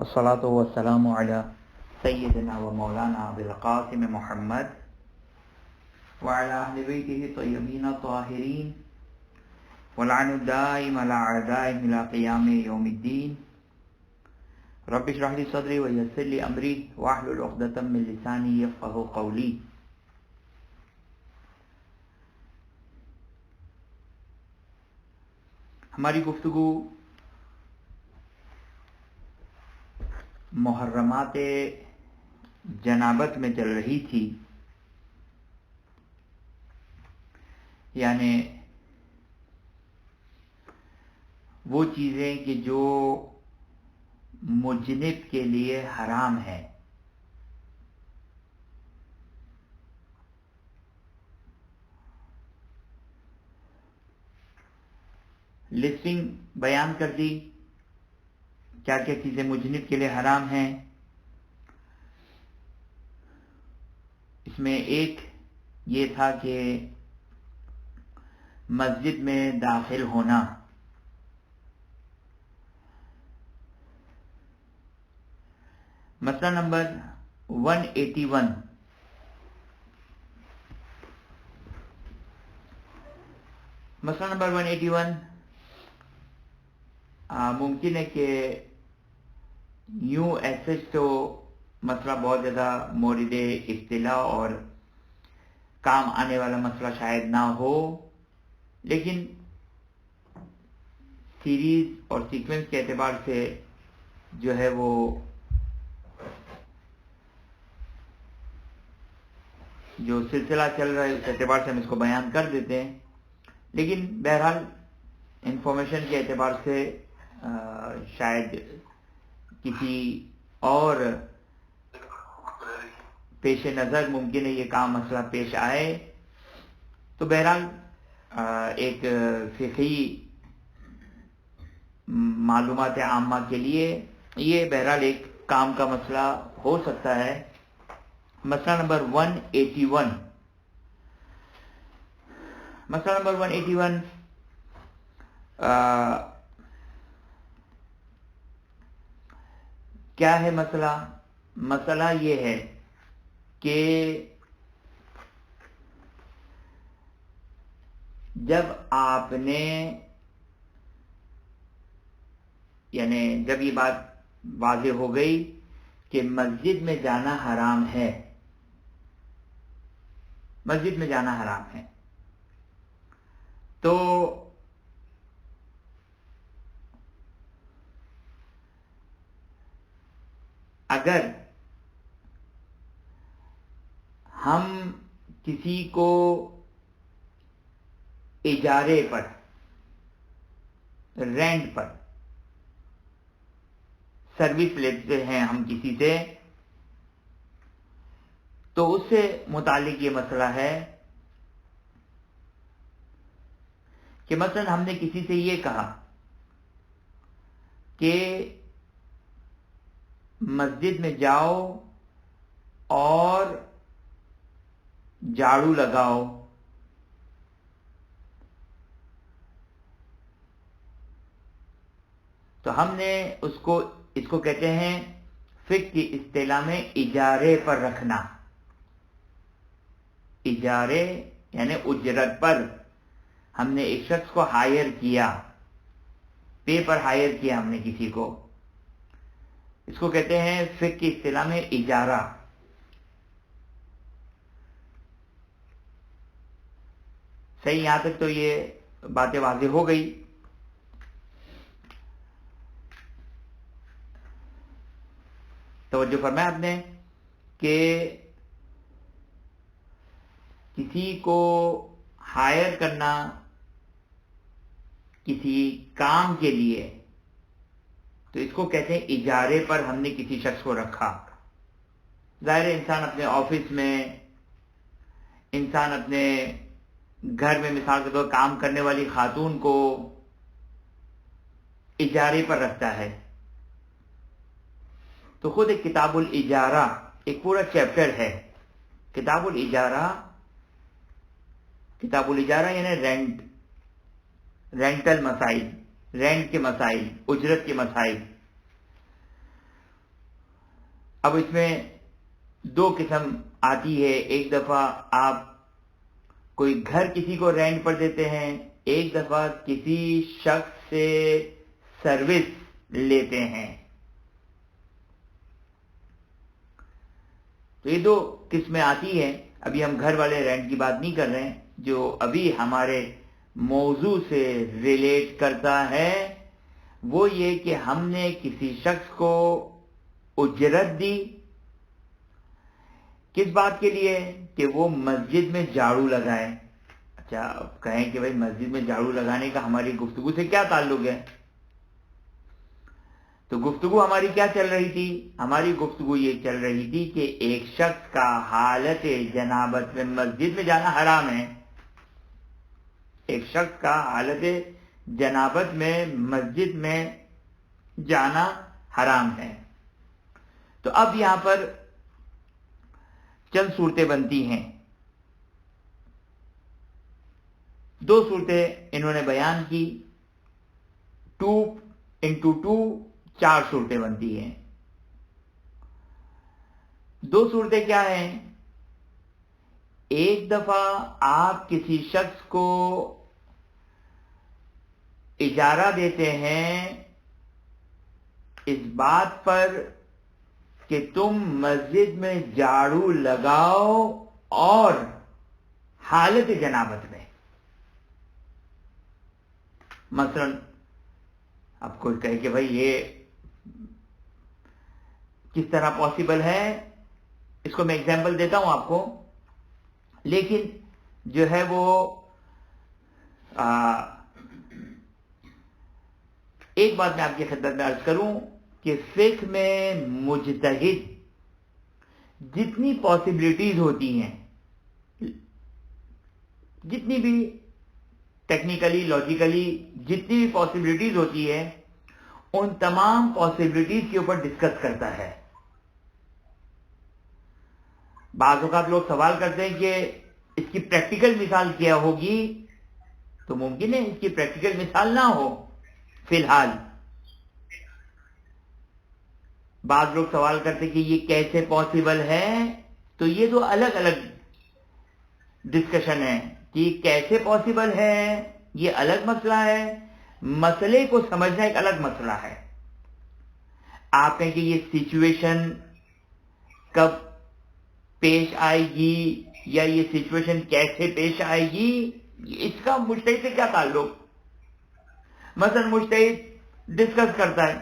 الصلاة والسلام على سيدنا ومولانا أبي القاسم محمد وعلى أهل بيته الطيبين الطاهرين واللعن الدائم على أعدائهم إلى قيام يوم الدين. رب اشرح لي صدري ويسر لي أمري واحلل عقدة من لساني يفقهوا قولي. ہماری گفتگو محرمات جنابت میں چل رہی تھی، یعنی وہ چیزیں کہ جو مجنب کے لیے حرام ہے. لسٹنگ بیان کر دی، کیا کیا چیزیں مجنب کے لیے حرام ہیں. اس میں ایک یہ تھا کہ مسجد میں داخل ہونا. مسئلہ نمبر 181. مسئلہ نمبر 181 ممکن ہے کہ یوں ایسے تو مسئلہ بہت زیادہ مورد اطلاع اور کام آنے والا مسئلہ شاید نہ ہو، لیکن سیریز اور سیکوینس کے اعتبار سے جو ہے وہ جو سلسلہ چل رہا ہے اس اعتبار سے ہم اس کو بیان کر دیتے ہیں. لیکن بہرحال انفارمیشن کے اعتبار سے شاید کسی اور پیش نظر ممکن ہے یہ کام مسئلہ پیش آئے، تو بہرحال ایک فقہی معلومات عامہ کے لیے یہ بہرحال ایک کام کا مسئلہ ہو سکتا ہے. مسئلہ نمبر 181. مسئلہ نمبر 181 کیا ہے مسئلہ؟ مسئلہ یہ ہے کہ جب آپ نے یعنی جب یہ بات واضح ہو گئی کہ مسجد میں جانا حرام ہے، مسجد میں جانا حرام ہے، تو اگر ہم کسی کو اجارے پر، رینٹ پر سروس لیتے ہیں ہم کسی سے، تو اس سے متعلق یہ مسئلہ ہے کہ مثلا ہم نے کسی سے یہ کہا کہ مسجد میں جاؤ اور جھاڑو لگاؤ، تو ہم نے اس کو کہتے ہیں فقہ کی اصطلاح میں اجارے پر رکھنا. اجارے یعنی اجرت پر ہم نے ایک شخص کو ہائر کیا، پے پر ہائر کیا ہم نے کسی کو، اس کو کہتے ہیں فقہ کی اصطلاح میں اجارہ. صحیح، یہاں تک تو یہ باتیں واضح ہو گئی. توجہ فرمایا آپ نے کہ کسی کو ہائر کرنا کسی کام کے لیے، تو اس کو کہتے ہیں اجارے پر ہم نے کسی شخص کو رکھا. ظاہر انسان اپنے آفس میں، انسان اپنے گھر میں مثال کے طور پر کام کرنے والی خاتون کو اجارے پر رکھتا ہے. تو خود ایک کتاب الاجارہ ایک پورا چیپٹر ہے. کتاب الاجارہ یعنی رینٹل مسائل، رینٹ کے مسائل، اجرت کے مسائل. اب اس میں دو قسم آتی ہے. ایک دفعہ آپ کوئی گھر کسی کو رینٹ پر دیتے ہیں, ایک دفعہ کسی شخص سے سروس لیتے ہیں. تو یہ دو قسمیں آتی ہیں. ابھی ہم گھر والے رینٹ کی بات نہیں کر رہے ہیں. جو ابھی ہمارے موضوع سے ریلیٹ کرتا ہے وہ یہ کہ ہم نے کسی شخص کو اجرت دی. کس بات کے لیے؟ کہ وہ مسجد میں جھاڑو لگائے. اچھا, اب کہیں کہ بھائی مسجد میں جھاڑو لگانے کا ہماری گفتگو سے کیا تعلق ہے؟ تو گفتگو ہماری کیا چل رہی تھی؟ ہماری گفتگو یہ چل رہی تھی کہ ایک شخص کا حالت جنابت میں مسجد میں جانا حرام ہے. ایک شخص کا حالت جنابت میں مسجد میں جانا حرام ہے. تو اب یہاں پر چند صورتیں بنتی ہیں. دو صورتیں انہوں نے بیان کی. 2 into 2 4 صورتیں بنتی ہیں. دو صورتیں کیا ہیں؟ ایک دفعہ آپ کسی شخص کو اجارہ دیتے ہیں اس بات پر کہ تم مسجد میں جھاڑو لگاؤ اور حالت جنابت میں. مثلا اب کوئی کہے کہ بھائی یہ کس طرح پاسبل ہے, اس کو میں ایگزامپل دیتا ہوں آپ کو, لیکن جو ہے وہ ایک بات میں آپ کی خدمت میں عرض کروں کہ فقہ میں مجتہد جتنی پاسبلٹیز ہوتی ہیں, جتنی بھی ٹیکنیکلی لاجیکلی جتنی بھی پاسبلٹیز ہوتی ہے, ان تمام پاسبلٹیز کے اوپر ڈسکس کرتا ہے. بعض اوقات لوگ سوال کرتے ہیں کہ اس کی پریکٹیکل مثال کیا ہوگی, تو ممکن ہے اس کی پریکٹیکل مثال نہ ہو فی الحال. بعض لوگ سوال کرتے ہیں کہ یہ کیسے پاسبل ہے, تو یہ دو الگ الگ ڈسکشن ہے. کہ کیسے پاسبل ہے یہ الگ مسئلہ ہے, مسئلے کو سمجھنا ایک الگ مسئلہ ہے. آپ کہیں کہ یہ سچویشن کب پیش آئے گی یا یہ سچویشن کیسے پیش آئے گی, اس کا مجتہد سے کیا تعلق؟ مثلا مجتہد ڈسکس کرتا ہے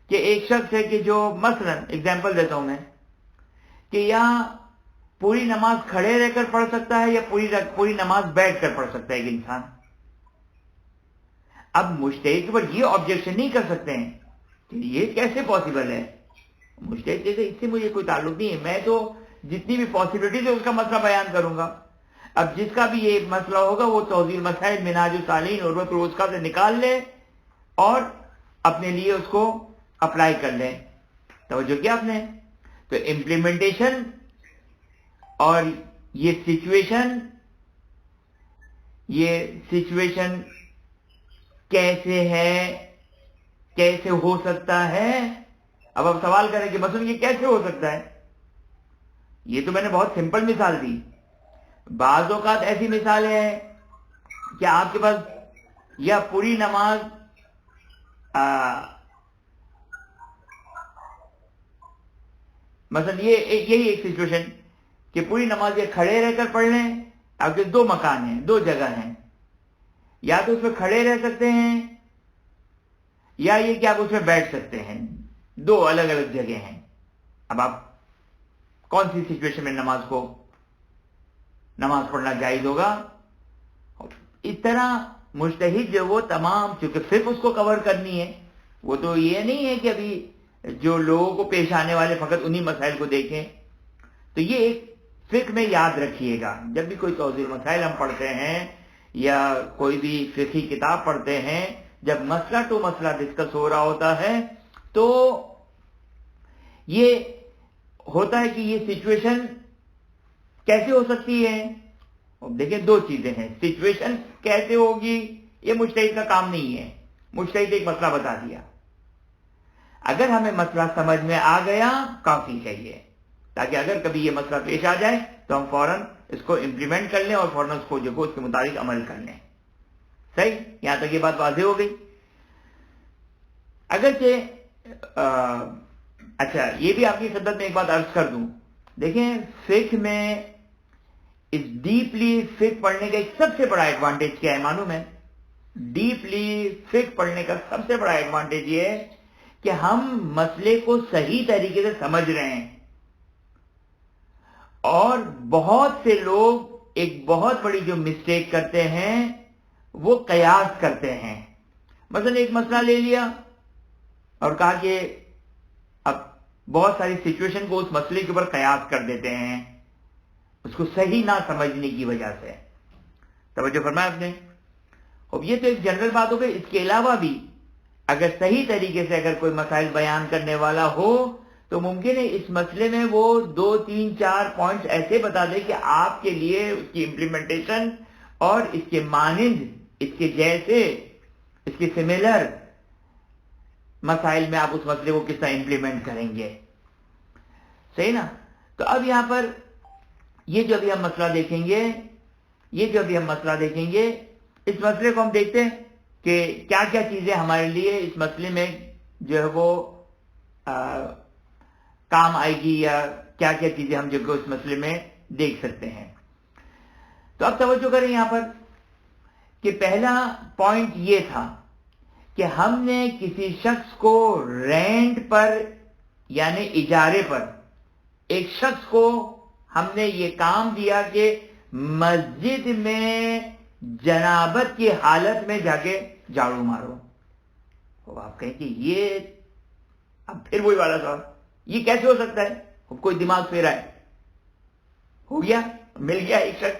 کہ ایک شخص ہے کہ جو مثلا ایگزامپل دیتا ہوں میں کہ یہاں پوری نماز کھڑے رہ کر پڑھ سکتا ہے یا پوری نماز بیٹھ کر پڑھ سکتا ہے ایک انسان. اب مجتہد کے اوپر یہ آبجیکشن نہیں کر سکتے ہیں کہ یہ کیسے پاسبل ہے. مجتہد جیسے اس سے مجھے کوئی تعلق نہیں ہے, میں تو جتنی بھی پاسبلٹیز ہے اس کا مسئلہ بیان کروں گا. اب جس کا بھی یہ مسئلہ ہوگا وہ توضیح المسائل منہاج الصالحین عروۃ الوثقی سے نکال لے اور اپنے لیے اس کو اپلائی کر لیں. توجہ کیا آپ نے؟ تو امپلیمنٹیشن اور یہ سچویشن کیسے ہے, کیسے ہو سکتا ہے. اب آپ سوال کریں کہ مثلا یہ کیسے ہو سکتا ہے, یہ تو میں نے بہت سمپل مثال دی. بعض اوقات ایسی مثالیں ہیں کہ آپ کے پاس یا پوری نماز مثلا یہی ایک سچویشن کہ پوری نماز یہ کھڑے رہ کر پڑھ لیں. اب دو مکان ہیں, دو جگہ ہیں, یا تو اس میں کھڑے رہ سکتے ہیں یا یہ کہ آپ اس میں بیٹھ سکتے ہیں. دو الگ الگ جگہ ہیں. اب آپ کون سی سچویشن میں نماز پڑھنا جائز ہوگا؟ اس طرح مجتہد جو وہ تمام, چونکہ صرف اس کو کور کرنی ہے, وہ تو یہ نہیں ہے کہ ابھی جو لوگوں کو پیش آنے والے فقط انہی مسائل کو دیکھیں. تو یہ ایک فقہ میں یاد رکھیے گا, جب بھی کوئی توضیح المسائل ہم پڑھتے ہیں یا کوئی بھی فقہی کتاب پڑھتے ہیں, جب مسئلہ تو مسئلہ ڈسکس ہو رہا ہوتا ہے تو یہ ہوتا ہے کہ یہ سچویشن کیسے ہو سکتی ہے. دیکھیں دو چیزیں ہیں, سچویشن کیسے ہوگی یہ مجتہد کا کام نہیں ہے, مجتہد ایک مسئلہ بتا دیا. اگر ہمیں مسئلہ سمجھ میں آ گیا کافی چاہیے، تاکہ اگر کبھی یہ مسئلہ پیش آ جائے تو ہم فوراً اس کو امپلیمنٹ کر لیں اور فوراً اس کو جو اس کے مطابق عمل کر لیں. صحیح، یہاں تک یہ بات واضح ہو گئی. اگرچہ اچھا یہ بھی آپ کی خدمت میں ایک بات عرض کر دوں. دیکھیں فقہ میں اس ڈیپلی فقہ پڑھنے کا ایک سب سے بڑا ایڈوانٹیج کیا ہے معلوم ہے؟ ڈیپلی فقہ پڑھنے کا سب سے بڑا ایڈوانٹیج یہ ہے کہ ہم مسئلے کو صحیح طریقے سے سمجھ رہے ہیں. اور بہت سے لوگ ایک بہت بڑی جو مسٹیک کرتے ہیں وہ قیاس کرتے ہیں. مثلا ایک مسئلہ لے لیا اور کہا کہ اب بہت ساری سچویشن کو اس مسئلے کے اوپر قیاس کر دیتے ہیں اس کو صحیح نہ سمجھنے کی وجہ سے. توجہ فرمایا آپ نے؟ اب یہ تو ایک جنرل بات ہو گئی. اس کے علاوہ بھی اگر صحیح طریقے سے اگر کوئی مسائل بیان کرنے والا ہو تو ممکن ہے اس مسئلے میں وہ 2 3 4 پوائنٹس ایسے بتا دے کہ آپ کے لیے اس کی امپلیمنٹیشن اور اس کے مانند، اس کے جیسے، اس کے سملر مسائل میں آپ اس مسئلے کو کس طرح امپلیمنٹ کریں گے. صحیح نا؟ تو اب یہاں پر یہ جو ابھی ہم مسئلہ دیکھیں گے اس مسئلے کو ہم دیکھتے ہیں کہ کیا کیا چیزیں ہمارے لیے اس مسئلے میں جو ہے وہ کام آئے گی، یا کیا کیا چیزیں ہم جو کہ اس مسئلے میں دیکھ سکتے ہیں. تو اب توجہ کریں یہاں پر کہ پہلا پوائنٹ یہ تھا کہ ہم نے کسی شخص کو رینٹ پر یعنی اجارے پر ایک شخص کو ہم نے یہ کام دیا کہ مسجد میں جنابت کی حالت میں جا کے جھاڑو مارو. تو آپ کہیں کہ یہ اب پھر وہی والا سوال، یہ کیسے ہو سکتا ہے؟ اب کوئی دماغ پھیرا ہے، ہو گیا، مل گیا ایک شخص.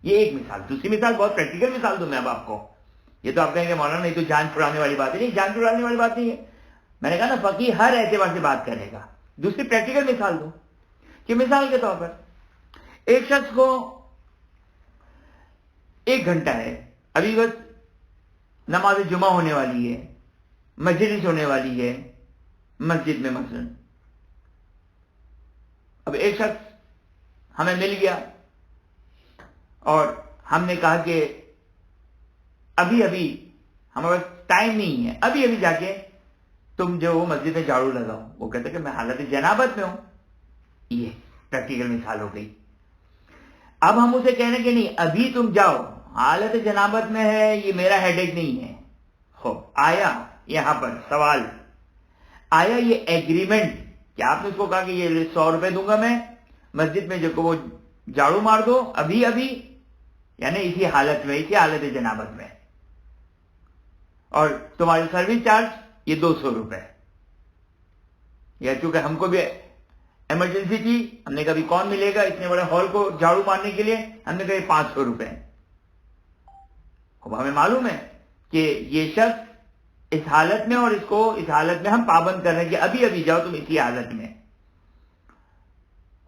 یہ ایک مثال. دوسری مثال بہت پریکٹیکل مثال دوں میں اب آپ کو. یہ تو آپ کہیں گے مولانا یہ تو جان چھڑانے والی بات ہے. نہیں، جان چھڑانے والی بات نہیں ہے. میں نے کہا نا فقیہ ہر اعتبار سے بات کرے گا. دوسری پریکٹیکل مثال دوں کہ مثال کے طور پر ایک شخص کو 1 گھنٹہ ہے، ابھی بس نماز جمعہ ہونے والی ہے، مجلس ہونے والی ہے مسجد میں مثلا. اب ایک شخص ہمیں مل گیا اور ہم نے کہا کہ ابھی ہمارے پاس ٹائم نہیں ہے، ابھی جا کے تم جو مسجد میں جھاڑو لگاؤ. وہ کہتے کہ میں حالت جنابت میں ہوں. یہ پریکٹیکل مثال ہو گئی. اب ہم اسے کہنے کہ نہیں ابھی تم جاؤ، حالت جنابت میں ہے، یہ میرا ہیڈ ایک نہیں ہے. آیا یہاں پر سوال، آیا یہ ایگریمنٹ کہ آپ نے اس کو کہا کہ یہ 100 روپے دوں گا میں مسجد میں جو کہ وہ جھاڑو مار دو ابھی یعنی اسی حالت میں، اسی حالت جنابت میں، اور تمہاری سروس چارج یہ 200 روپے. یا چونکہ ہم کو بھی ایمرجنسی تھی، ہم نے کہا بھی کون ملے گا اتنے بڑے ہال کو جھاڑو مارنے کے لیے، ہم نے کہا یہ 500 روپے. اب ہمیں معلوم ہے کہ یہ شخص اس حالت میں، اور اس کو اس حالت میں ہم پابند کر رہے ہیں کہ ابھی جاؤ تم اسی حالت میں.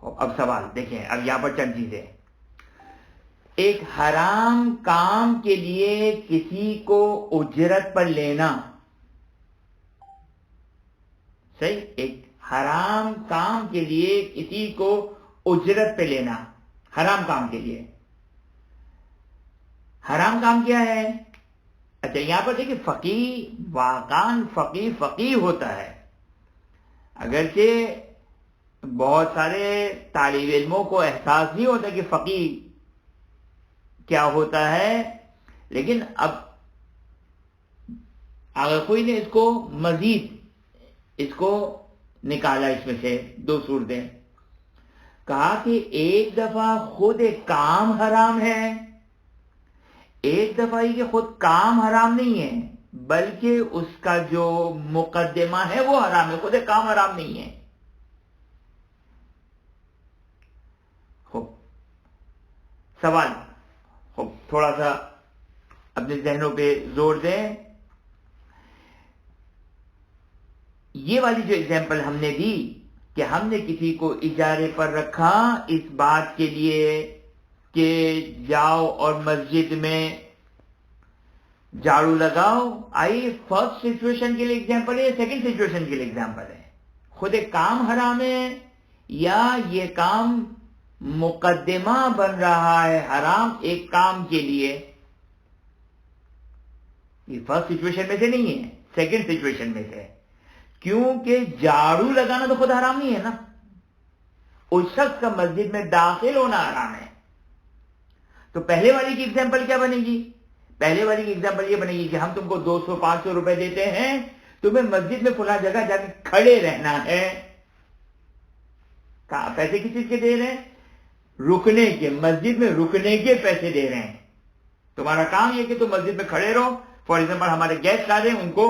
اب سوال دیکھیں، اب یہاں پر چند چیزیں. ایک حرام کام کے لیے کسی کو اجرت پر لینا، صحیح، ایک حرام کام کے لیے کسی کو اجرت پہ لینا، حرام کام کے لیے. حرام کام کیا ہے؟ اچھا یہاں پر دیکھیں فقیہ واقعاً فقیہ ہوتا ہے، اگرچہ بہت سارے طالب علموں کو احساس نہیں ہوتا کہ فقیہ کیا ہوتا ہے، لیکن اب اگر کوئی نے اس کو مزید اس کو نکالا، اس میں سے 2 صورتیں، کہا کہ ایک دفعہ خود ایک کام حرام ہے، ایک دفعہ یہ کہ خود کام حرام نہیں ہے بلکہ اس کا جو مقدمہ ہے وہ حرام ہے، خود ایک کام حرام نہیں ہے. سوال تھوڑا سا اپنے ذہنوں پہ زور دیں. یہ والی جو اگزامپل ہم نے دی کہ ہم نے کسی کو اجارے پر رکھا اس بات کے لیے کہ جاؤ اور مسجد میں جھاڑو لگاؤ، آئیے فرسٹ سچویشن کے لیے ایگزامپل ہے، سیکنڈ سچویشن کے لیے ایگزامپل ہے. خود ایک کام حرام ہے یا یہ کام مقدمہ بن رہا ہے حرام ایک کام کے لیے؟ یہ فرسٹ سچویشن میں سے نہیں ہے، سیکنڈ سچویشن میں سے. کیونکہ جھاڑو لگانا تو خود حرام نہیں ہے نا، اس شخص کا مسجد میں داخل ہونا حرام ہے. تو پہلے والی کی ایگزامپل کیا بنے گی؟ پہلے والی کی ایگزامپل یہ بنے گی کہ ہم تم کو 200-500 روپے دیتے ہیں، تمہیں مسجد میں فلاں جگہ جا کے کھڑے رہنا ہے. کہاں پیسے کس چیز کے دے رہے ہیں؟ رکنے کے، مسجد میں رکنے کے پیسے دے رہے ہیں. تمہارا کام یہ کہ تم مسجد میں کھڑے رہو. فار ایگزامپل ہمارے گیسٹ آ رہے ہیں، ان کو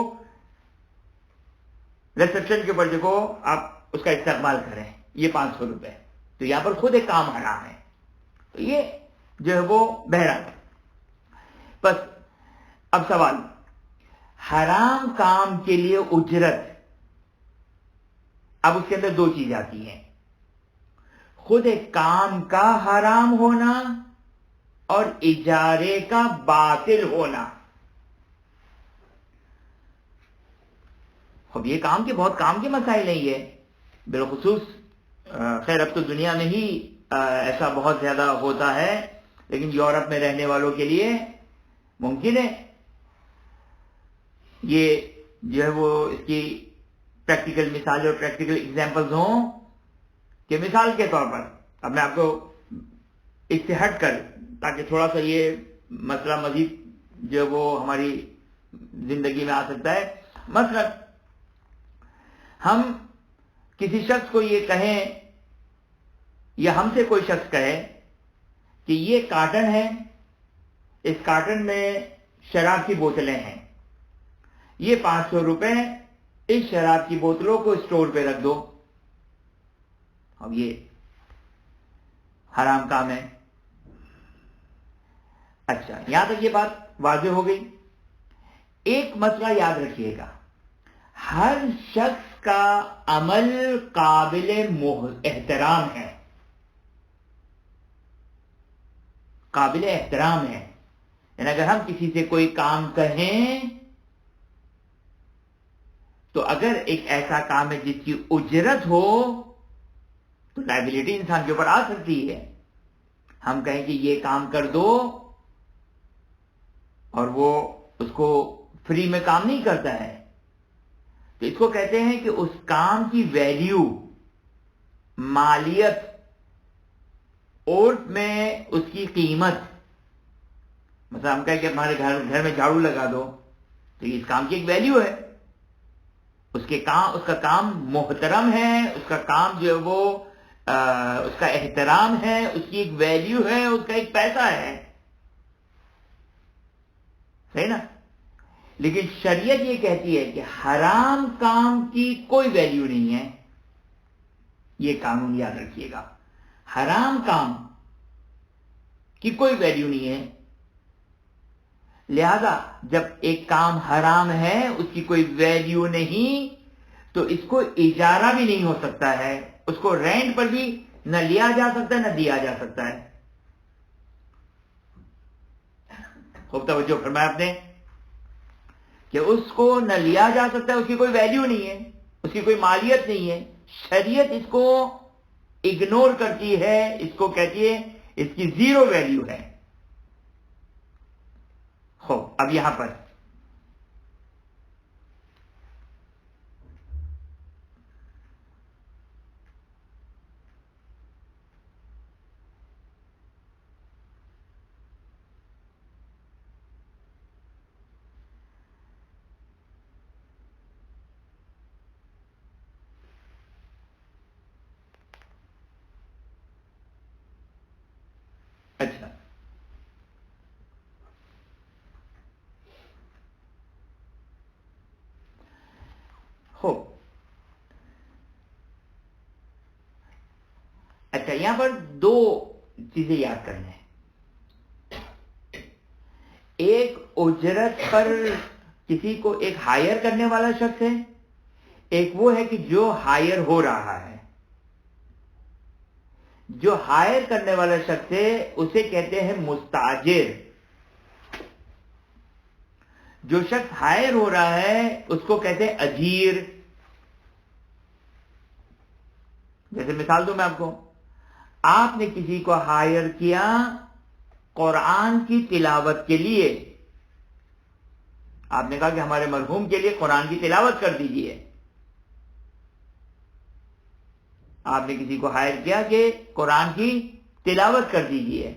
ریسپشن کے اوپر دیکھو آپ اس کا استقبال کریں، یہ 500 روپے. تو یہاں پر خود ایک کام حرام ہے. تو یہ جو ہے وہ بہرحال. بس اب سوال، حرام کام کے لیے اجرت. اب اس کے اندر دو چیز آتی ہیں، خود ایک کام کا حرام ہونا اور اجارے کا باطل ہونا. اب یہ کام کے بہت کام کے مسائل ہیں یہ بالخصوص. خیر اب تو دنیا میں ہی ایسا بہت زیادہ ہوتا ہے، لیکن یورپ میں رہنے والوں کے لیے ممکن ہے یہ جو ہے وہ اس کی پریکٹیکل مثال اور پریکٹیکل ایگزامپلز ہوں. کہ مثال کے طور پر اب میں آپ کو اس سے ہٹ کر، تاکہ تھوڑا سا یہ مسئلہ مزید جو وہ ہماری زندگی میں آ سکتا ہے. مثلا ہم کسی شخص کو یہ کہیں یا ہم سے کوئی شخص کہے کہ یہ کارٹن ہے، اس کارٹن میں شراب کی بوتلیں ہیں، یہ 500 روپے، اس شراب کی بوتلوں کو اسٹور پہ رکھ دو. اب یہ حرام کام ہے. اچھا یہاں تک یہ بات واضح ہو گئی. ایک مسئلہ یاد رکھیے گا، ہر شخص کا عمل قابل احترام ہے، قابل احترام ہے. یعنی اگر ہم کسی سے کوئی کام کہیں تو اگر ایک ایسا کام ہے جس کی اجرت ہو تو لائبلٹی انسان کے اوپر آ سکتی ہے. ہم کہیں کہ یہ کام کر دو اور وہ اس کو فری میں کام نہیں کرتا ہے، تو اس کو کہتے ہیں کہ اس کام کی ویلیو، مالیت، عرف میں اس کی قیمت. مثلا ہم کہیں کہ ہمارے گھر میں جھاڑو لگا دو، تو اس کام کی ایک ویلیو ہے، اس کا کام محترم ہے، اس کا کام جو ہے وہ اس کا احترام ہے، اس کی ایک ویلیو ہے، اس کا ایک پیسہ ہے. صحیح نا؟ لیکن شریعت یہ کہتی ہے کہ حرام کام کی کوئی ویلیو نہیں ہے. یہ قانون یاد رکھیے گا، حرام کام کی کوئی ویلیو نہیں ہے. لہذا جب ایک کام حرام ہے، اس کی کوئی ویلیو نہیں، تو اس کو اجارہ بھی نہیں ہو سکتا ہے، اس کو رینٹ پر بھی نہ لیا جا سکتا ہے نہ دیا جا سکتا ہے. خوب توجہ فرمایا آپ نے کہ اس کو نہ لیا جا سکتا ہے، اس کی کوئی ویلیو نہیں ہے، اس کی کوئی مالیت نہیں ہے. شریعت اس کو اگنور کرتی ہے، اس کو کہتی ہے اس کی زیرو ویلیو ہے. اب یہاں پر اچھا اچھا یہاں پر دو چیزیں یاد کرنا ہے. ایک اجرت پر کسی کو ایک ہائر کرنے والا شخص ہے، ایک وہ ہے کہ جو ہائر ہو رہا ہے. جو ہائر کرنے والا شخص ہے اسے کہتے ہیں مستاجر. جو شخص ہائر ہو رہا ہے اس کو کہتے ہیں اجیر. جیسے مثال دوں میں آپ کو، آپ نے کسی کو ہائر کیا قرآن کی تلاوت کے لیے. آپ نے کہا کہ ہمارے مرحوم کے لیے قرآن کی تلاوت کر دیجئے. آپ نے کسی کو ہائر کیا کہ قرآن کی تلاوت کر دیجئے،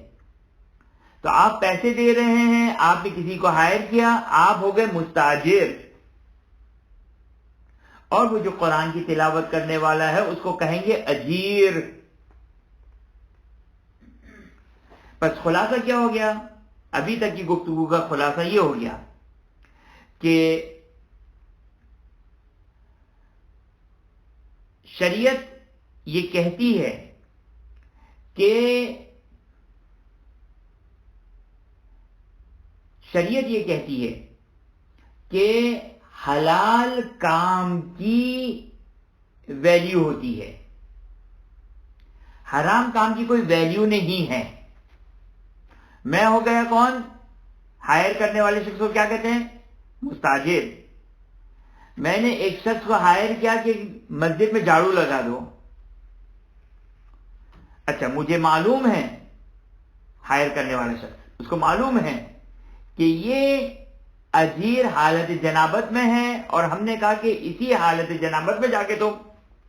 تو آپ پیسے دے رہے ہیں، آپ نے کسی کو ہائر کیا، آپ ہو گئے مستاجر. اور وہ جو قرآن کی تلاوت کرنے والا ہے اس کو کہیں گے اجیر. پس خلاصہ کیا ہو گیا؟ ابھی تک کی گفتگو کا خلاصہ یہ ہو گیا کہ شریعت یہ کہتی ہے کہ حلال کام کی ویلیو ہوتی ہے، حرام کام کی کوئی ویلیو نہیں ہے. میں ہو گیا کون؟ ہائر کرنے والے شخص کو کیا کہتے ہیں؟ مستاجر. میں نے ایک شخص کو ہائر کیا کہ مسجد میں جھاڑو لگا دو. اچھا، مجھے معلوم ہے، ہائر کرنے والا شخص اس کو معلوم ہے کہ یہ اجیر حالت جنابت میں ہے، اور ہم نے کہا کہ اسی حالت جنابت میں جا کے تو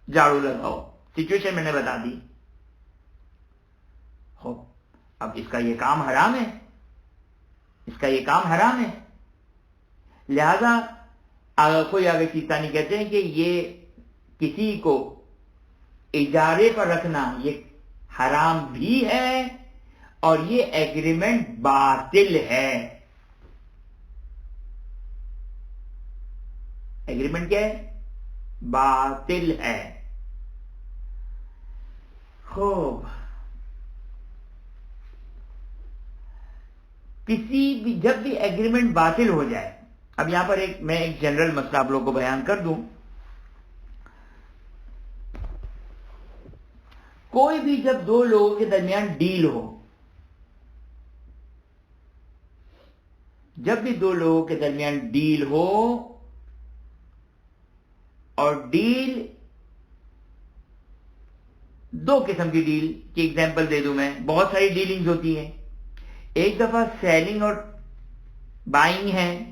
جھاڑو لگاؤ. سچویشن میں نے بتا دی. اب اس کا یہ کام حرام ہے، اس کا یہ کام حرام ہے. لہذا کوئی آگے چیتانی کہتے ہیں کہ یہ کسی کو اجارے پر رکھنا یہ حرام بھی ہے، اور یہ ایگریمنٹ باطل ہے. ایگریمنٹ کیا ہے؟ باطل ہے. خوب، جب بھی ایگریمنٹ باطل ہو جائے، اب یہاں پر میں ایک جنرل مسئلہ آپ لوگوں کو بیان کر دوں. کوئی بھی جب دو لوگوں کے درمیان ڈیل ہو، جب بھی دو لوگوں کے درمیان ڈیل ہو، اور ڈیل دو قسم کی ڈیل کی ایگزامپل دے دوں میں. بہت ساری ڈیلنگز ہوتی ہیں. ایک دفعہ سیلنگ اور بائنگ ہے،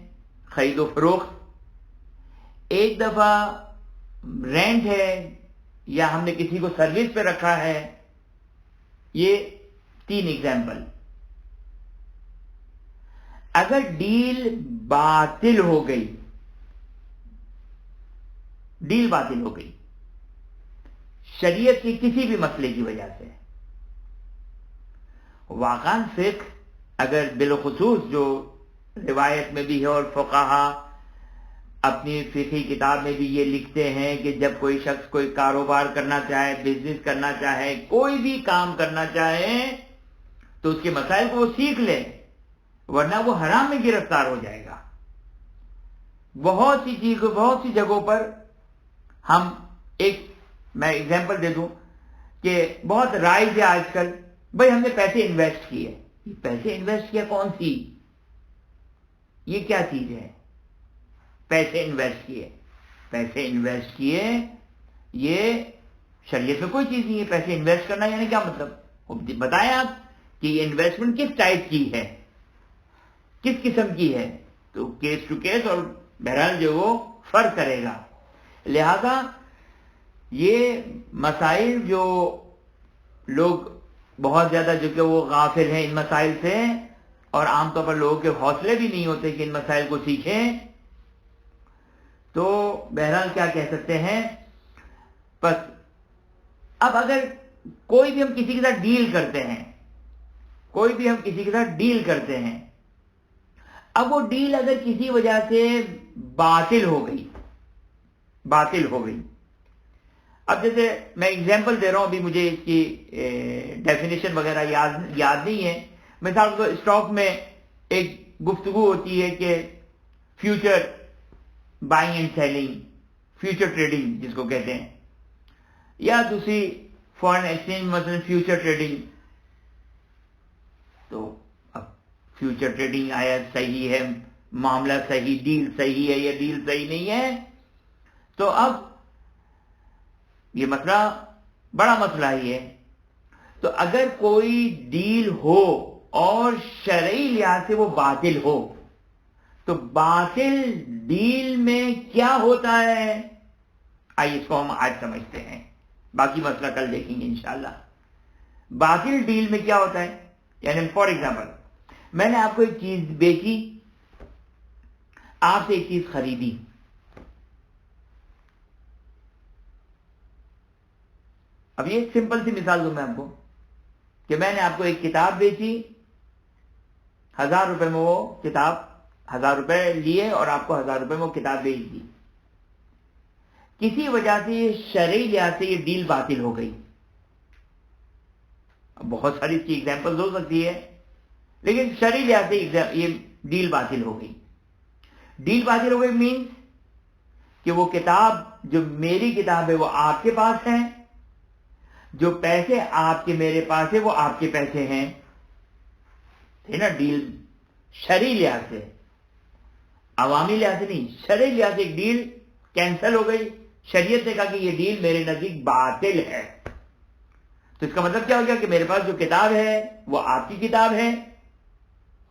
خرید و فروخت. ایک دفعہ رینٹ ہے، یا ہم نے کسی کو سروس پہ رکھا ہے. یہ 3 ایگزامپل. اگر ڈیل باطل ہو گئی، ڈیل باطل ہو گئی شریعت کی کسی بھی مسئلے کی وجہ سے، واقعاً فقہ اگر بالخصوص جو روایت میں بھی ہے، اور فقہا اپنی فقہی کتاب میں بھی یہ لکھتے ہیں کہ جب کوئی شخص کوئی کاروبار کرنا چاہے، بزنس کرنا چاہے، کوئی بھی کام کرنا چاہے، تو اس کے مسائل کو وہ سیکھ لے، ورنہ وہ حرام میں گرفتار ہو جائے گا. بہت سی جگہوں پر میں ایگزامپل دے دوں کہ بہت رائج ہے آج کل، بھئی ہم نے پیسے انویسٹ کیے. پیسے انویسٹ کیا کون سی؟ یہ کیا چیز ہے؟ پیسے انویسٹ کیے، یہ شریعت میں کوئی چیز نہیں ہے. پیسے انویسٹ کرنا یعنی کیا مطلب؟ بتائیں آپ کہ یہ انویسٹمنٹ کس ٹائپ کی ہے، کس قسم کی ہے. تو کیس ٹو کیس اور بہرحال جو وہ فرق کرے گا. لہذا یہ مسائل جو لوگ بہت زیادہ جو کہ وہ غافل ہیں ان مسائل سے، اور عام طور پر لوگوں کے حوصلے بھی نہیں ہوتے کہ ان مسائل کو سیکھیں، تو بہرحال کیا کہہ سکتے ہیں. بس اب اگر کوئی بھی ہم کسی کے ساتھ ڈیل کرتے ہیں، اب وہ ڈیل اگر کسی وجہ سے باطل ہو گئی، اب جیسے میں ایگزامپل دے رہا ہوں، ابھی مجھے اس کی ڈیفینیشن وغیرہ یاد نہیں ہے. مثال کو اسٹاک میں ایک گفتگو ہوتی ہے کہ future buying and selling, future trading جس کو کہتے ہیں، یا دوسری فارن ایکسچینج مثلا فیوچر ٹریڈنگ. تو اب فیوچر ٹریڈنگ آیا صحیح ہے معاملہ صحیح، ڈیل صحیح ہے یا ڈیل صحیح نہیں ہے. تو اب یہ مسئلہ بڑا مسئلہ ہی ہے. تو اگر کوئی ڈیل ہو اور شرعی لحاظ سے وہ باطل ہو تو باطل ڈیل میں کیا ہوتا ہے، آئیے اس کو ہم آج سمجھتے ہیں، باقی مسئلہ کل دیکھیں گے انشاءاللہ. باطل ڈیل میں کیا ہوتا ہے؟ یعنی فار ایگزامپل میں نے آپ کو ایک چیز بیچی، آپ سے ایک چیز خریدی، اب یہ سمپل سی مثال دوں میں آپ کو کہ میں نے آپ کو ایک کتاب بیچی، 1000 روپے میں وہ کتاب، 1000 روپے لیے اور آپ کو 1000 روپے میں وہ کتاب بیچ دی. کسی وجہ سے یہ شرعی لحاظ سے یہ ڈیل باطل ہو گئی. بہت ساری اس کی ایگزامپل ہو سکتی ہے، لیکن شرعی لحاظ سے یہ ڈیل باطل ہو گئی. ڈیل باطل ہو گئی مینس کہ وہ کتاب جو میری کتاب ہے وہ آپ کے پاس ہے، جو پیسے آپ کے میرے پاس ہے وہ آپ کے پیسے ہیں. ہے نا ڈیل شرعی لحاظ سے، عوامی لحاظ سے نہیں، شرعی لحاظ سے ایک ڈیل کینسل ہو گئی. شریعت نے کہا کہ یہ ڈیل میرے نزدیک باطل ہے. تو اس کا مطلب کیا ہو گیا کہ میرے پاس جو کتاب ہے وہ آپ کی کتاب ہے،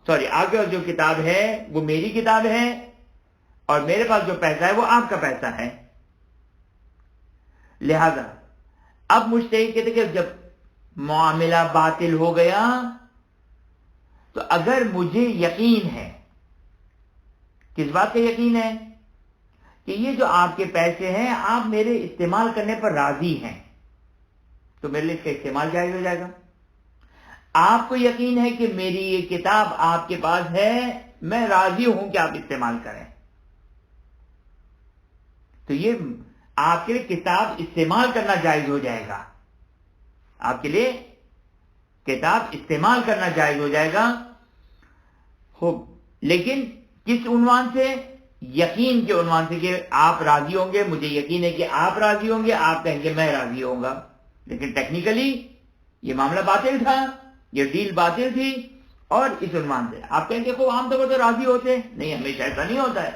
سوری آپ کے پاس جو کتاب ہے وہ میری کتاب ہے، اور میرے پاس جو پیسہ ہے وہ آپ کا پیسہ ہے. لہذا اب مجتہد کہتے کہ جب معاملہ باطل ہو گیا تو اگر مجھے یقین ہے، کس بات کا یقین ہے؟ کہ یہ جو آپ کے پیسے ہیں آپ میرے استعمال کرنے پر راضی ہیں، تو میرے لیے اس کا استعمال جائز ہو جائے گا. آپ کو یقین ہے کہ میری یہ کتاب آپ کے پاس ہے، میں راضی ہوں کہ آپ استعمال کریں، تو یہ آپ کے لیے کتاب استعمال کرنا جائز ہو جائے گا. آپ کے لیے کتاب استعمال کرنا جائز ہو جائے گا. لیکن کس عنوان سے؟ یقین کے عنوان سے کہ آپ راضی ہوں گے، مجھے یقین ہے کہ آپ راضی ہوں گے، آپ کہیں گے میں راضی ہوں گا. لیکن ٹیکنیکلی یہ معاملہ باطل تھا، یہ ڈیل باطل تھی، اور اس عنوان سے آپ کہیں گے خوب عام طور پر تو راضی ہوتے نہیں، ہمیشہ ایسا نہیں ہوتا ہے.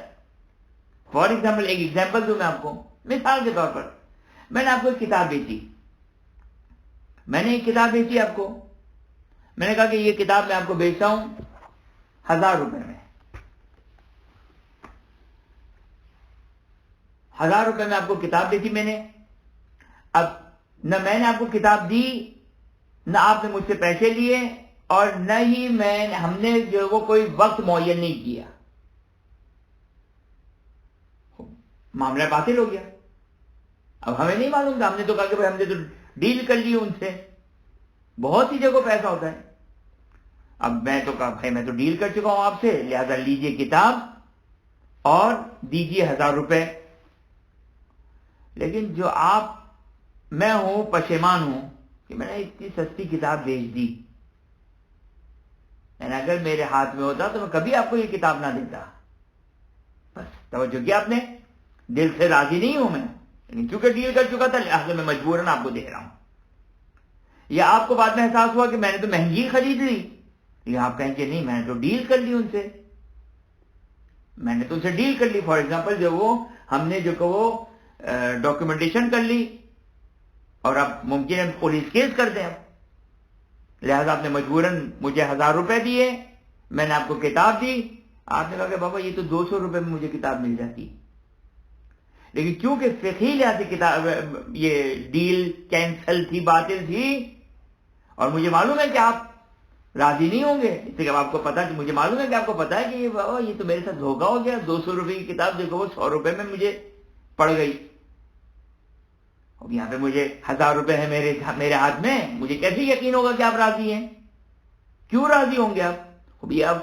فار ایگزامپل ایک ایگزامپل دوں میں آپ کو، مثال کے طور پر میں نے آپ کو ایک کتاب بیچی، آپ کو میں نے کہا کہ یہ کتاب میں آپ کو بیچتا ہوں 1000 روپے میں. 1000 روپے میں آپ کو کتاب بیچی میں نے. اب نہ میں نے آپ کو کتاب دی، نہ آپ نے مجھ سے پیسے لیے، اور نہ ہی ہم نے جو وہ کوئی وقت معین نہیں کیا. معاملہ باطل ہو گیا. اب ہمیں نہیں معلوم تھا، ہم نے تو کہا کہ ہم نے تو ڈیل کر لی ان سے. بہت سی جگہوں پیسہ ہوتا ہے. اب میں تو کہا بھائی میں تو ڈیل کر چکا ہوں آپ سے، لہذا لیجئے کتاب اور دیجئے 1000 روپے. لیکن جو میں ہوں پشیمان ہوں کہ میں نے اتنی سستی کتاب بیچ دی. اگر میرے ہاتھ میں ہوتا تو میں کبھی آپ کو یہ کتاب نہ دیتا. بس توجہ کیا آپ نے، دل سے راضی نہیں ہوں میں، لیکن چونکہ ڈیل کر چکا تھا لہٰذا میں مجبوراً آپ کو دے رہا ہوں. یا آپ کو بعد میں احساس ہوا کہ میں نے تو مہنگی خرید لی، لیکن آپ کہیں کہ نہیں میں نے تو ڈیل کر لی ان سے، میں نے تو ان سے ڈیل کر لی. فار ایگزامپل جو وہ ہم نے جو کہ وہ ڈاکیومنٹیشن کر لی، اور اب ممکن ہے پولیس کیس کر دیں. لہذا آپ نے مجبوراً مجھے 1000 روپے دیے، میں نے آپ کو کتاب دی، آپ نے کہا کہ بابا یہ تو 200 روپے میں مجھے کتاب مل جاتی. لیکن چونکہ فقہی لحاظ سے کتاب یہ ڈیل کینسل تھی، باطل تھی، اور مجھے معلوم ہے کہ آپ راضی نہیں ہوں گے، اس لیے آپ کو پتا کہ مجھے معلوم ہے کہ آپ کو پتا ہے کہ یہ تو میرے ساتھ دھوکا ہو گیا. 200 روپے کی کتاب جو کہ وہ 100 روپے میں مجھے پڑ گئی. اب یہاں پہ مجھے 1000 روپے ہے میرے ہاتھ میں، مجھے کیسے یقین ہوگا کہ آپ راضی ہیں؟ کیوں راضی ہوں گے آپ؟ اب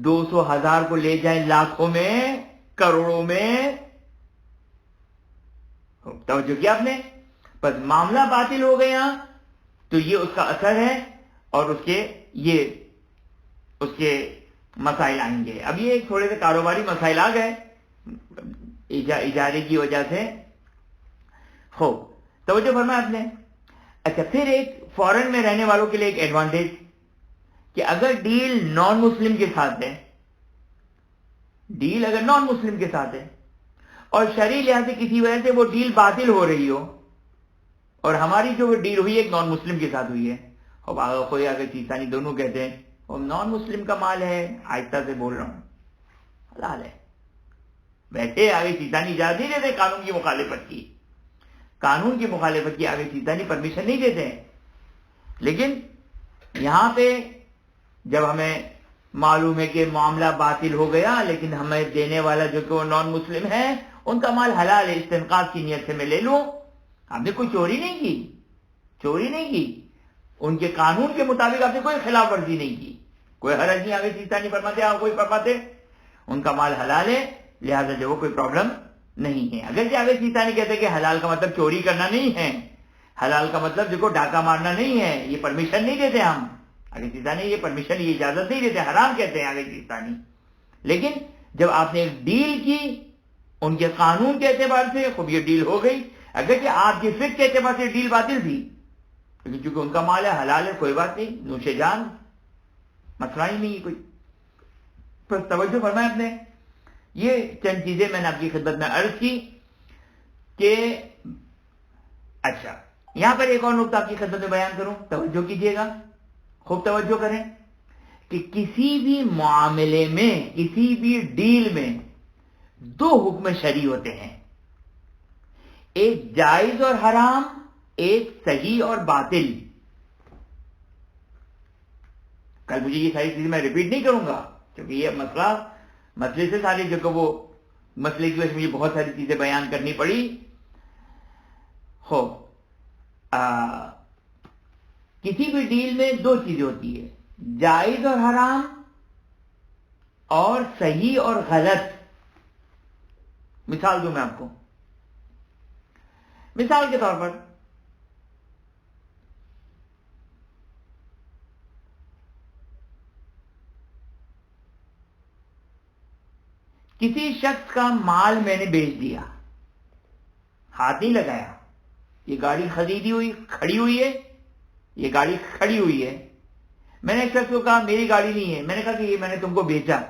200 1000 کو لے جائیں لاکھوں میں، کروڑوں میں. توجہ کیا آپ نے؟ بس معاملہ باطل ہو گیا تو یہ اس کا اثر ہے، اور اس کے مسائل آئیں گے. اب یہ تھوڑے سے کاروباری مسائل آ گئے اجارے کی وجہ سے. توجہ فرمایا آپ نے. اچھا، پھر ایک فورن میں رہنے والوں کے لیے ایک ایڈوانٹیج کہ اگر ڈیل نان مسلم کے ساتھ ہے، ڈیل اگر نان مسلم کے ساتھ ہے اور شرعی لحاظ سے کسی وجہ سے وہ ڈیل باطل ہو رہی ہو، اور ہماری جو وہ ڈیل ہوئی ہے ایک نان مسلم کے ساتھ ہوئی ہے، اور کوئی اگر چیزانی دونوں کہتے ہیں وہ نان مسلم کا مال ہے، آہستہ سے بول رہا ہوں، حلال ہے. ویسے آگے چیزانی اجازت نہیں دیتے قانون کی مخالفت کی، قانون کی مخالفت کی آگے چیزانی پرمیشن نہیں دیتے ہیں. لیکن یہاں پہ جب ہمیں معلوم ہے کہ معاملہ باطل ہو گیا لیکن ہمیں دینے والا جو کہ وہ نان مسلم ہے ان کا مال حلال ہے، استنقاذ کی نیت سے میں لے لوں. آپ نے کوئی چوری نہیں کی، چوری نہیں کی، ان کے قانون کے مطابق آپ نے کوئی خلاف ورزی نہیں کی، کوئی حرج نہیں. آگے چیزہ نہیں فرماتے، آپ کوئی فرماتے ان کا مال حلال ہے لہذا جو وہ کوئی پرابلم نہیں ہے. اگر کہ آگے چیزہ نہیں کہتے کہ حلال کا مطلب چوری کرنا نہیں ہے، حلال کا مطلب جو کو ڈاکہ مارنا نہیں ہے، یہ پرمیشن نہیں دیتے ہم. آگے چیزانی یہ پرمیشن، یہ اجازت نہیں دیتے، حرام کہتے ہیں آگے چیزانی. لیکن جب آپ نے ایک ڈیل کی ان کے قانون کے اعتبار سے، خوب یہ ڈیل ہو گئی. اگر کہ آپ کی فکر کے اعتبار سے ڈیل باطل تھی، لیکن چونکہ ان کا مال ہے حلال ہے، کوئی بات نہیں، نوش جان، مسئلہ ہی نہیں کوئی. بس توجہ فرمائیں اپنے. یہ چند چیزیں میں نے آپ کی خدمت میں عرض کی کہ اچھا یہاں پر ایک اور نقطہ آپ کی خدمت میں بیان کروں، توجہ کیجیے گا، خوب توجہ کریں کہ کسی بھی معاملے میں، کسی بھی ڈیل میں دو حکم شرعی ہوتے ہیں، ایک جائز اور حرام، ایک صحیح اور باطل. کل مجھے یہ ساری چیزیں میں ریپیٹ نہیں کروں گا کیونکہ یہ مسئلے سے سارے جو کہ وہ مسئلے کی وجہ سے مجھے بہت ساری چیزیں بیان کرنی پڑی. کسی بھی ڈیل میں دو چیزیں ہوتی ہے، جائز اور حرام اور صحیح اور غلط. مثال دوں میں آپ کو، مثال کے طور پر کسی شخص کا مال میں نے بیچ دیا، ہاتھ نہیں لگایا، یہ گاڑی خریدی ہوئی کھڑی ہوئی ہے، یہ گاڑی کھڑی ہوئی ہے، میں نے ایک شخص کو کہا میری گاڑی نہیں ہے، میں نے کہا کہ یہ میں نے تم کو بیچا،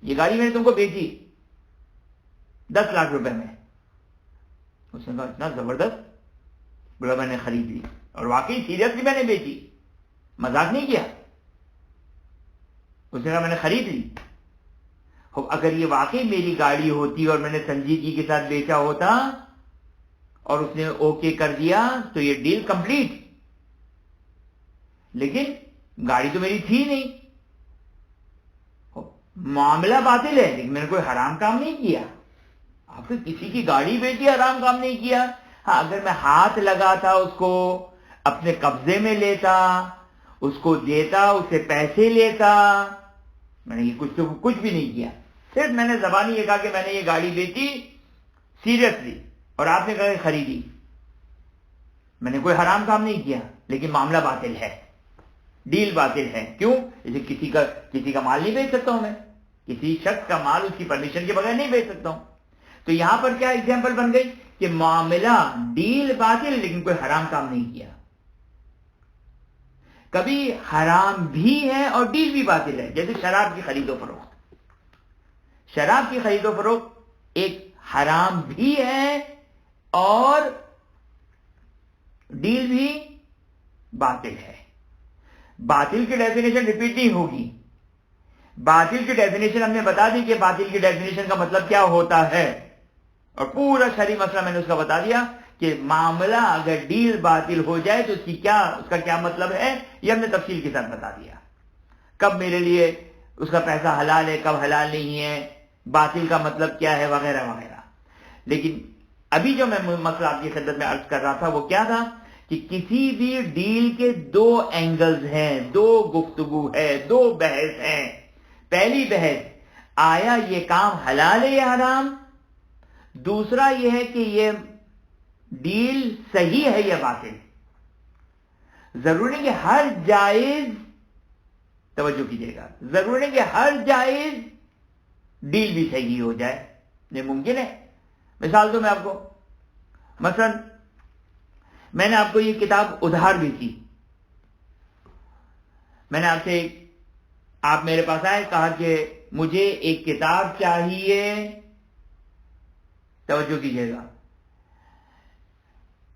یہ گاڑی میں نے تم کو بیچی 10 لاکھ روپے میں. اس نے کہا اتنا زبردست، بولا میں نے خرید لی، اور واقعی سیریسلی میں نے بیچی، مذاق نہیں کیا. اس نے کہا میں نے خرید لی. اگر یہ واقعی میری گاڑی ہوتی اور میں نے سنجیدگی کے ساتھ بیچا ہوتا اور اس نے اوکے کر دیا تو یہ ڈیل کمپلیٹ. لیکن گاڑی تو میری تھی نہیں، معاملہ باطل ہے لیکن میں نے کوئی حرام کام نہیں کیا. آپ نے کسی کی گاڑی بیچی، حرام کام نہیں کیا. ہاں اگر میں ہاتھ لگاتا، اس کو اپنے قبضے میں لیتا، اس کو دیتا، اسے پیسے لیتا، میں نے یہ کچھ بھی نہیں کیا. صرف میں نے زبانی یہ کہا کہ میں نے یہ گاڑی بیچی سیریسلی اور آپ نے کہا کہ خریدی، میں نے کوئی حرام کام نہیں کیا، لیکن معاملہ باطل ہے، ڈیل باطل ہے. کیوں؟ جیسے کسی کا مال نہیں بیچ سکتا ہوں میں، کسی شخص کا مال اس کی پرمیشن کے بغیر نہیں بیچ سکتا ہوں. تو یہاں پر کیا ایگزامپل بن گئی کہ معاملہ ڈیل باطل لیکن کوئی حرام کام نہیں کیا. کبھی حرام بھی ہے اور ڈیل بھی باطل ہے، جیسے شراب کی خرید و فروخت. شراب کی خرید و فروخت ایک حرام بھی ہے اور ڈیل بھی باطل ہے. باطل کی ڈیفینیشن ریپیٹ نہیں ہوگی. باطل کی ڈیفینیشن ہم نے بتا دی کہ باطل کی ڈیفینیشن کا مطلب کیا ہوتا ہے، اور پورا شرعی مسئلہ میں نے اس کا بتا دیا کہ معاملہ اگر ڈیل باطل ہو جائے تو اس کا کیا مطلب ہے، یہ ہم نے تفصیل کے ساتھ بتا دیا. کب میرے لیے اس کا پیسہ حلال ہے، کب حلال نہیں ہے، باطل کا مطلب کیا ہے، وغیرہ وغیرہ. لیکن ابھی جو میں مسئلہ آپ کی خدمت میں عرض کر رہا تھا وہ کیا تھا کہ کسی بھی ڈیل کے دو اینگلز ہیں، دو گفتگو ہے، دو بحث ہیں. پہلی بحث، آیا یہ کام حلال ہے یا حرام؟ دوسرا یہ ہے کہ یہ ڈیل صحیح ہے یا باطل. ضروری نہیں کہ ہر جائز، توجہ کیجیے گا، ضروری نہیں کہ ہر جائز ڈیل بھی صحیح ہو جائے، یہ ممکن ہے. مثال دوں میں آپ کو، مثلا میں نے آپ کو یہ کتاب ادھار بیچی، میں نے آپ سے، آپ میرے پاس آئے، کہا کہ مجھے ایک کتاب چاہیے، توجہ کیجیے گا،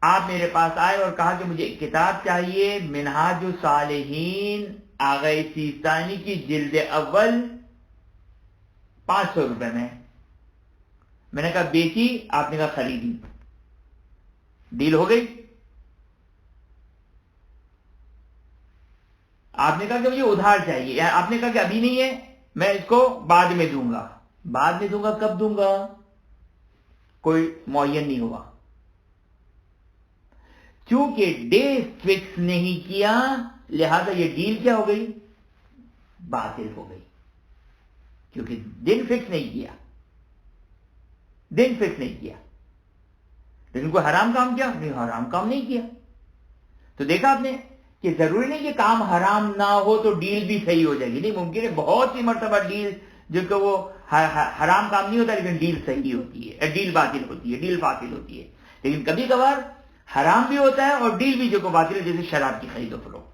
آپ میرے پاس آئے اور کہا کہ مجھے ایک کتاب چاہیے، منہاج الصالحین آغا سیستانی کی جلد اول 500 روپے میں نے کہا بیچی، آپ نے کہا خریدی، ڈیل ہو گئی؟ آپ نے کہا کہ مجھے ادھار چاہیے، آپ نے کہا کہ ابھی نہیں ہے، میں اس کو بعد میں دوں گا۔ بعد میں دوں گا، کب دوں گا؟ کوئی معین نہیں ہوا، چونکہ ڈے فکس نہیں کیا، لہذا یہ ڈیل کیا ہو گئی؟ باطل ہو گئی، کیونکہ دن فکس نہیں کیا، دن فکس نہیں کیا۔ لیکن کوئی حرام کام کیا؟ نہیں، حرام کام نہیں کیا۔ تو دیکھا آپ نے کہ ضروری نہیں کہ کام حرام نہ ہو تو ڈیل بھی صحیح ہو جائے گی، نہیں، ممکن ہے بہت سی مرتبہ ڈیل جو کہ وہ حرام کام نہیں ہوتا لیکن ڈیل صحیح ہوتی ہے، ڈیل باطل ہوتی ہے، ڈیل باطل ہوتی ہے۔ لیکن کبھی کبھار حرام بھی ہوتا ہے اور ڈیل بھی جو کہ باطل ہے، جیسے شراب کی خرید و فروخت۔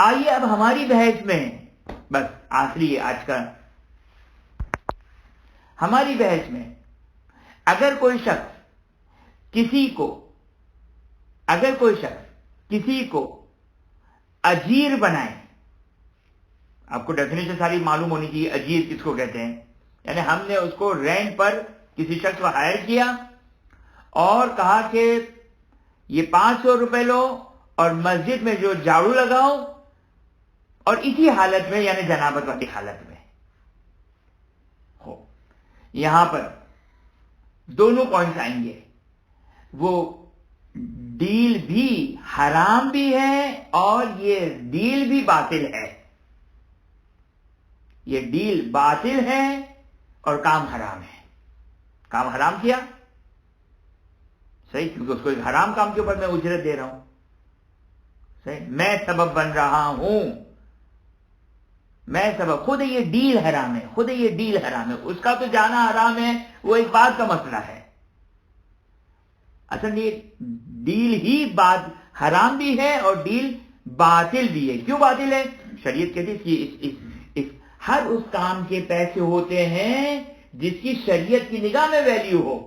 آئیے اب ہماری بحث میں، بس آخری ہے آج کا، ہماری بحث میں اگر کوئی شخص کسی کو اجیر بنائے، آپ کو ڈیفینیشن ساری معلوم ہونی چاہیے، اجیر کس کو کہتے ہیں؟ یعنی ہم نے اس کو رینٹ پر کسی شخص کو ہائر کیا اور کہا کہ یہ 500 روپے لو اور مسجد میں جو جھاڑو لگاؤ، اور اسی حالت میں یعنی جنابت والی حالت میں ہو۔ یہاں پر دونوں پوائنٹس آئیں گے، وہ ڈیل بھی حرام بھی ہے اور یہ ڈیل بھی باطل ہے، یہ ڈیل باطل ہے اور کام حرام ہے۔ کام حرام کیا، صحیح، کیونکہ اس کو ایک حرام کام کے اوپر میں اجرت دے رہا ہوں، صحیح، میں سبب بن رہا ہوں، میں سبب، خود یہ ڈیل حرام ہے، خود یہ ڈیل حرام ہے، اس کا تو جانا حرام ہے، وہ ایک بات کا مسئلہ ہے۔ اصل یہ ڈیل ہی حرام بھی ہے اور ڈیل باطل بھی ہے۔ کیوں باطل ہے؟ شریعت کہتی ہے ہر اس کام کے پیسے ہوتے ہیں جس کی شریعت کی نگاہ میں ویلیو ہو۔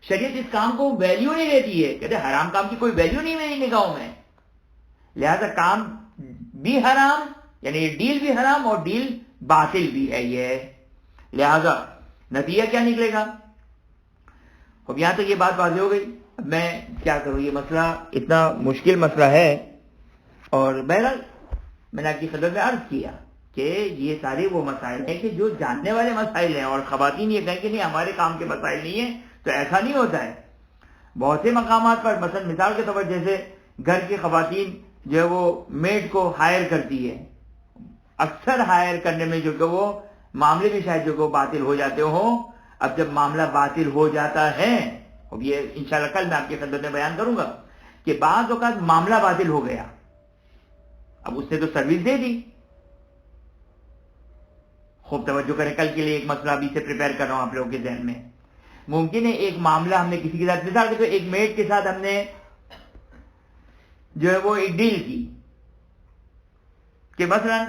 شریعت اس کام کو ویلیو نہیں دیتی ہے، کہتے حرام کام کی کوئی ویلیو نہیں میری نگاہوں میں، لہذا کام بھی حرام، یعنی یہ ڈیل بھی حرام اور ڈیل باطل بھی ہے یہ، لہذا نتیجہ کیا نکلے گا؟ اب یہاں تک یہ بات واضح ہو گئی۔ اب میں کیا کروں، یہ مسئلہ اتنا مشکل مسئلہ ہے، اور بہرحال میں نے آپ کی خدمت میں عرض کیا کہ یہ سارے وہ مسائل ہیں کہ جو جاننے والے مسائل ہیں، اور خواتین یہ کہیں کہ نہیں ہمارے کام کے مسائل نہیں ہیں، تو ایسا نہیں ہوتا ہے۔ بہت سے مقامات پر، مثلا مثال کے طور پر جیسے گھر کی خواتین جو ہے وہ میڈ کو ہائر کرتی ہے، اکثر ہائر کرنے میں جو کہ وہ معاملے بھی شاید جو کہ وہ باطل ہو جاتے ہوں۔ اب جب معاملہ باطل ہو جاتا ہے، اب یہ انشاءاللہ کل میں آپ کی خدمت میں بیان کروں گا کہ بعض اوقات معاملہ باطل ہو گیا، اب اس نے تو سروس دے دی، خوب توجہ کریں، کل کے لیے ایک مسئلہ ابھی سے پریپئر کر رہا ہوں آپ لوگوں کے ذہن میں۔ ممکن ہے ایک معاملہ ہم نے کسی کے ساتھ، مثال کے طور ایک میڈ کے ساتھ ہم نے جو ہے وہ ایک ڈیل کی کہ مثلا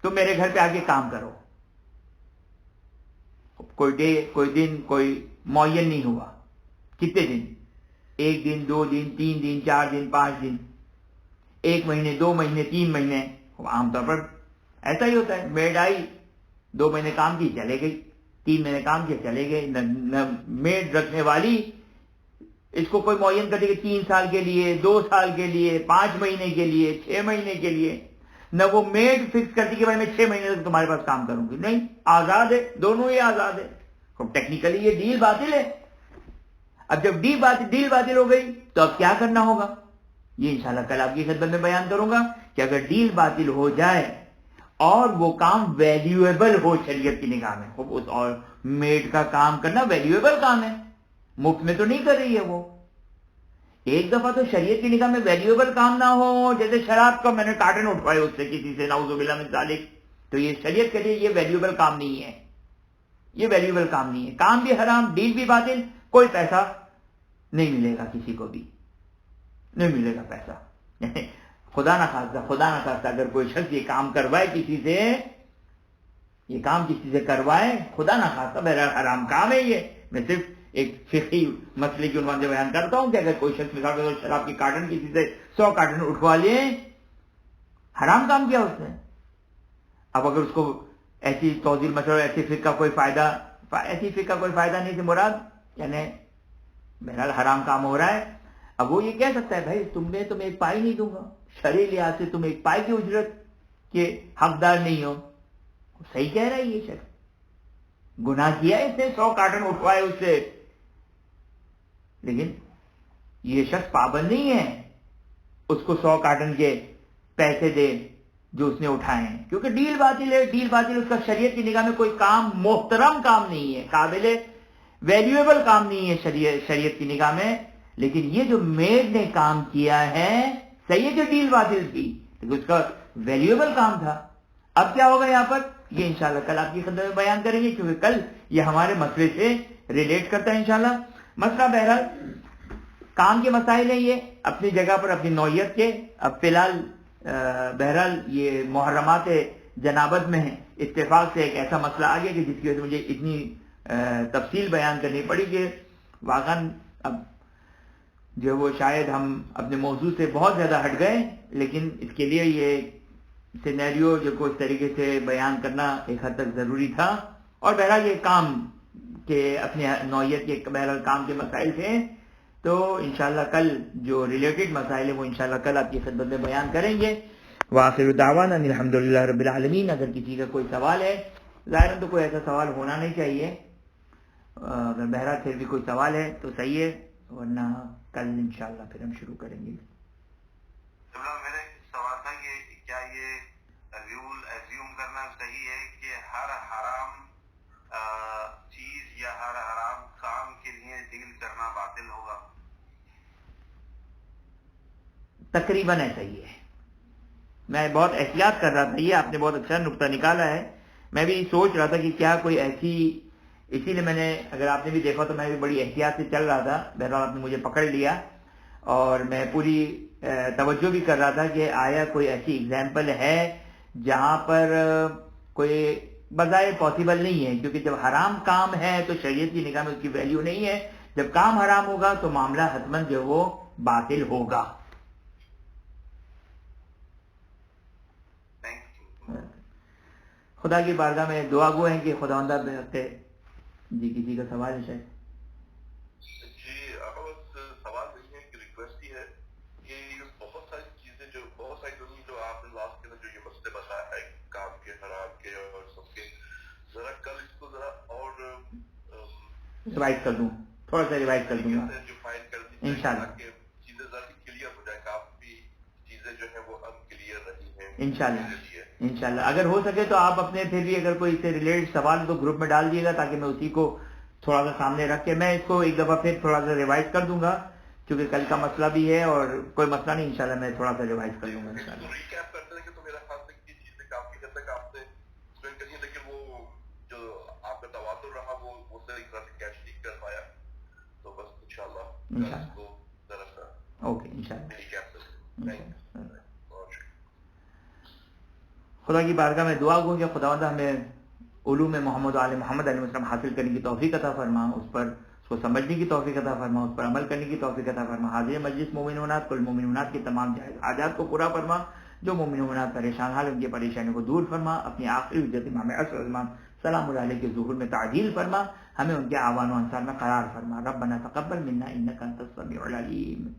تم میرے گھر پہ آ کے کام کرو، کوئی ڈے، کوئی دن، کوئی معین نہیں ہوا، کتنے دن، 1 دن، 2 دن، 3 دن، 4 دن، 5 دن، 1 مہینے، 2 مہینے، 3 مہینے، عام طور پر ایسا ہی ہوتا ہے۔ میڈ آئی، 2 مہینے کام کی چلے گئی، 3 مہینے کام کیا چلے گئے، نہ میڈ رکھنے والی اس کو کوئی معین کرتی کہ 3 سال کے لیے، 2 سال کے لیے، 5 مہینے کے لیے، 6 مہینے کے لیے، نہ وہ میڈ فکس کرتی کہ بھائی میں 6 مہینے تک تمہارے پاس کام کروں گی، نہیں، آزاد ہے، دونوں ہی آزاد ہے۔ ٹیکنیکلی یہ ڈیل باطل ہے۔ اب جب ڈیل باطل ہو گئی تو اب کیا کرنا ہوگا، یہ انشاءاللہ کل آپ کی خدمت میں بیان کروں گا کہ اگر ڈیل باطل ہو جائے اور وہ کام ویلیویبل ہو شریعت کی نگاہ میں، اور میڈ کا کام کرنا ویلیویبل کام ہے، مفت میں تو نہیں کر رہی ہے وہ۔ ایک دفعہ تو شریعت کی نگاہ میں ویلیویبل کام نہ ہو، جیسے شراب کا میں نے کارٹن اٹھوائے اس سے کسی سے، نعوذ باللہ من ذالک، تو یہ شریعت کہتی ہے یہ ویلیویبل کام نہیں ہے، یہ ویلیویبل کام نہیں ہے، کام بھی حرام، ڈیل بھی باطل، کوئی پیسہ نہیں ملے گا، کسی کو بھی نہیں ملے گا پیسہ۔ خدا نہ خواستہ اگر کوئی شخص یہ کام کروائے کسی سے کروائے، خدا نہ خواستہ، بہرحال حرام کام ہے یہ. میں صرف ایک فقہی مسئلے کی عنوان سے بیان کرتا ہوں کہ اگر کوئی شخص مثال کے طور پر شراب کی کارٹن کسی سے 100 کارٹن اٹھوا لیے، حرام کام کیا اس نے. اب اگر اس کو ایسی توضیح مشورہ ایسی فقہ کوئی فائدہ نہیں سے مراد، یعنی بہرحال حرام کام ہو رہا ہے. اب وہ یہ کہہ سکتا ہے بھائی تمہیں ایک پائی نہیں دوں گا، شرعی لحاظ سے تم ایک پائی کی اجرت کے حقدار نہیں ہو. صحیح کہہ رہا ہے یہ شخص، گناہ کیا ہے اس نے، 100 کارٹن اٹھوائے اس سے، لیکن یہ شخص پابند نہیں ہے اس کو 100 کارٹن کے پیسے دے جو اس نے اٹھائے ہیں، کیونکہ ڈیل باطل ہے. ڈیل باطل اس کا شریعت کی نگاہ میں کوئی کام محترم کام نہیں ہے، قابل ویلیویبل کام نہیں ہے شریعت کی نگاہ میں. لیکن یہ جو میڈ نے کام کیا ہے، صحیح ہے کہ ڈیل باطل تھی لیکن اس کا ویلیویبل کام تھا. اب کیا ہوگا یہاں پر، یہ انشاءاللہ کل آپ کی خدمت میں بیان کریں گے، کیونکہ کل یہ ہمارے مسئلے سے ریلیٹ کرتا ہے انشاءاللہ. مسئلہ بہرحال کام کے مسائل ہیں، یہ اپنی جگہ پر اپنی نوعیت کے. اب فی الحال بہرحال یہ محرمات جنابت میں اتفاق سے ایک ایسا مسئلہ آ گیا کہ جس کی وجہ سے مجھے اتنی تفصیل بیان کرنی پڑی کہ واقعاً اب جو وہ شاید ہم اپنے موضوع سے بہت زیادہ ہٹ گئے، لیکن اس کے لیے یہ سینیریو جو کو اس طریقے سے بیان کرنا ایک حد تک ضروری تھا. اور بہرحال یہ کام کے اپنی نوعیت کے بہرحال کام کے مسائل تھے، تو انشاءاللہ کل جو ریلیٹڈ مسائل ہیں وہ انشاءاللہ کل آپ کی خدمت میں بیان کریں گے. وآخر دعوانا الحمدللہ رب العالمین. اگر کسی کا کوئی سوال ہے، ظاہراً تو کوئی ایسا سوال ہونا نہیں چاہیے، اگر بہرحال پھر بھی کوئی سوال ہے تو صحیح ہے، ورنہ کل انشاءاللہ پھر ہم شروع کریں گے. میرا سوال تھا کہ کیا یہ رول ایزیوم کرنا صحیح ہے کہ ہر حرام چیز یا ہر حرام کام کے لیے ڈیل کرنا باطل ہوگا؟ تقریباً ایسا ہی ہے. میں بہت احتیاط کر رہا تھا، یہ آپ نے بہت اچھا نقطہ نکالا ہے. میں بھی سوچ رہا تھا کہ کیا کوئی ایسی، اسی لیے میں نے، اگر آپ نے بھی دیکھا تو میں بھی بڑی احتیاط سے چل رہا تھا. بہرحال آپ نے مجھے پکڑ لیا اور میں پوری توجہ بھی کر رہا تھا کہ آیا کوئی ایسی اگزامپل ہے جہاں پر کوئی بظاہر پاسبل نہیں ہے، کیونکہ جب حرام کام ہے تو شریعت کی نگاہ میں اس کی ویلیو نہیں ہے. جب کام حرام ہوگا تو معاملہ حتماً جو وہ باطل ہوگا. خدا کی بارگاہ میں دعا گو ہیں کہ خداوندہ بہتے. جی کسی کا سوال ہے شاید؟ جی سوال نہیں ہے کہ ریکویسٹ ہی ہے کہ بہت ساری چیزیں بہت ساری جو آپ نے لاسٹ کے جو یہ مسئلے بتایا ہے کام کے حرام کے اور سب کے، ذرا کل اس کو ذرا اور ریوائز کر دوں، تھوڑا سا ریوائز کر دوں گا انشاءاللہ. چیزیں ذرا کلیئر ہو جائے، کافی چیزیں جو ہے وہ ان کلیئر رہی ہیں انشاءاللہ. اگر ہو سکے تو آپ اپنے پھر بھی اگر کوئی اس سے ریلیٹڈ سوال تو گروپ میں ڈال دیے گا تاکہ میں اسی کو تھوڑا سا سامنے رکھ کے میں اس کو ایک دفعہ پھر تھوڑا سا ریوائز کر دوں گا، کیونکہ کل کا مسئلہ بھی ہے اور کوئی مسئلہ نہیں، انشاءاللہ میں تھوڑا سا ریوائز کر لوں گا انشاءاللہ. ریکیپ کرتے ہیں کہ تو میرا خیال سے یہ چیزیں کافی حد تک آپ نے ایکسپلین کری ہیں، لیکن وہ جو آپ کا تواتر رہا وہ اسے ایک طرح سے کیش نہیں کر پایا، تو بس انشاءاللہ اس کو ذرا سا اوکے انشاءاللہ. ریکیپ خدا کی بارگاہ میں دعا گو کہ خداوندہ ہمیں علوم محمد و آل محمد علیہ السلام حاصل کرنے کی توفیق عطا فرما، اس کو سمجھنے کی توفیق عطا فرما، اس پر عمل کرنے کی توفیق عطا فرما. حاضر مجلس مومنات کل مومنات کی تمام جائز حاجات کو پورا فرما، جو مومنات پریشان حال ان کی پریشانیوں کو دور فرما. اپنی آخری حجت امام عصر امام سلام علیہ کے ظہور میں تعدیل فرما، ہمیں ان کے آوان و انصار میں قرار فرما. ربنا تقبل منا انک انت السمیع العلیم.